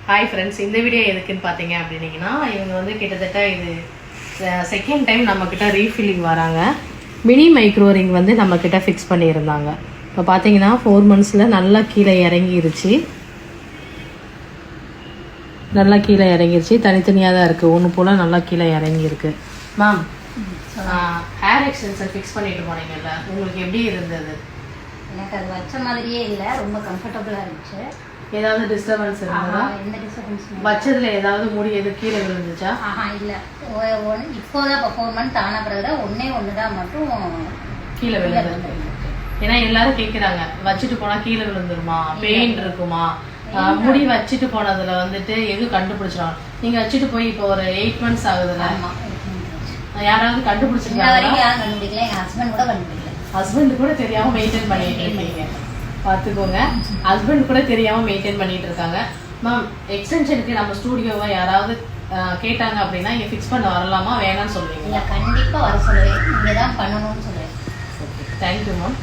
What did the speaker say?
Hi friends, இந்த video எதுக்குன்னு பார்த்தீங்க அப்படின்னீங்கன்னா, இவங்க வந்து கிட்டத்தட்ட இது செகண்ட் டைம் நம்மக்கிட்ட ரீஃபில்லிங் வராங்க. மினி மைக்ரோ ரிங் வந்து நம்மக்கிட்ட ஃபிக்ஸ் பண்ணியிருந்தாங்க. இப்போ பார்த்தீங்கன்னா 4 monthஸில் நல்லா கீழே இறங்கிருச்சு. நல்லா கீழே இறங்கிருச்சு. தனித்தனியாக தான் இருக்குது. ஒன்று போல் நல்லா கீழே இறங்கியிருக்கு. மேம், ஹேர் எக்ஸ்டென்ஷன் ஃபிக்ஸ் பண்ணிட்டு போனீங்கல்ல, உங்களுக்கு எப்படி இருந்தது? எனக்கு அது வச்ச மாதிரியே இல்லை, ரொம்ப கம்ஃபர்டபுளாக இருந்துச்சு. ஏதாவது டிஸ்டர்பன்ஸ் இருந்ததா? எந்த டிஸ்டர்பன்ஸ் வச்சதுல ஏதாவது முடி எது கீழே விழுந்துச்சா? இல்லை. இப்போதான் இப்போ 4 months ஆன பிறகுதான் ஒன்று தான் மட்டும் கீழே விழுந்து. ஏன்னா எல்லாரும் கேட்குறாங்க, வச்சுட்டு போனா கீழே விழுந்துருமா, பெயின் இருக்குமா? முடி வச்சுட்டு போனதுல வந்துட்டு எதுவும் கண்டுபிடிச்சிருவாங்க. நீங்க வச்சுட்டு போய் இப்போ ஒரு 8 months ஆகுதுல, யாராவது கண்டுபிடிச்சிருக்காங்க? யாரும் கண்டுபிடிக்கல. என் ஹஸ்பண்ட் கூட கண்டுபிடிக்கல. ஹஸ்பண்ட் கூட தெரியாம மெயின்டைன் பண்ணிட்டு இருக்கீங்க, பார்த்துக்கோங்க. ஹஸ்பண்ட் கூட தெரியாம மெயின்டைன் பண்ணிட்டு இருக்காங்க. மேம், எக்ஸ்டென்ஷனுக்கு நம்ம ஸ்டூடியோவை யாராவது கேட்டாங்க அப்படின்னா இங்கே ஃபிக்ஸ் பண்ண வரலாமா வேணாம்னு சொல்லுவீங்க? இல்லை, கண்டிப்பாக வர சொல்லுவேன். இங்கே தான் பண்ணணும்னு சொல்லுவேன். Thank you ma'am.